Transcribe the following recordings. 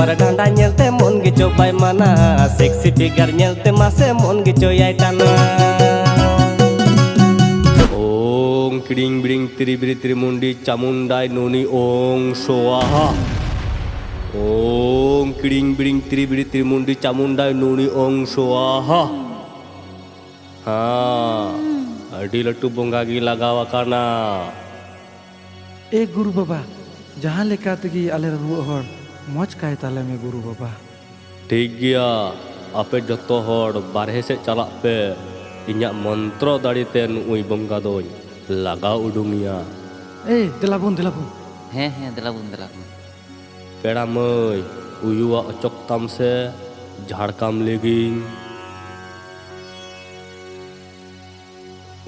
lepar danda nyelte mon gi cobai mana seksi figure nyelte mase mon gi coyai tana ong kiding biding tiri biri tiri mundi chamundai nuni ong swaha ong kiding biding tiri biri tiri mundi chamundai nuni ong swaha ha adi latu bonga gi lagawa kana ए गुरु बाबा जहाँ लेका तगी आले रुआ हर मौज काय ताले में गुरु बाबा ठीक गया आपे जतो हर बारहे से चला पे इन्या मंत्र दाड़ीते नुई बंगा दोई लगा उडुंगिया ए दिलाबुन दिलाबुन ᱦᱮᱸ ᱫᱮᱞᱟᱵᱩᱱ पेड़ा मई उयुआ अचोक तम से झाड़काम लेगिंग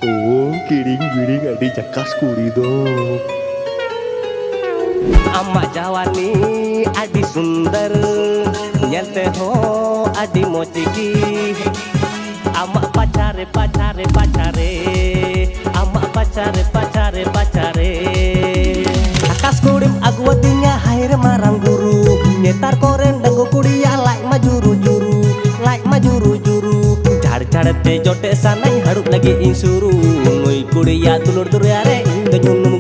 ओ किडिंग बिडिंग अडी जक्कास कुड़ी दो अम्मा जवानी अडी सुंदर नलते हो अडी मोचिकी अम्मा पचारे पचारे पचारे अम्मा पचारे पचारे पचारे akas kudim agwadinya hair marang guru nyetar koren danggo kudia like majuru juru like majuru juru jhar jhar te jote sanai harup lagi insuru nui kudia dulur dulur are inga nyunu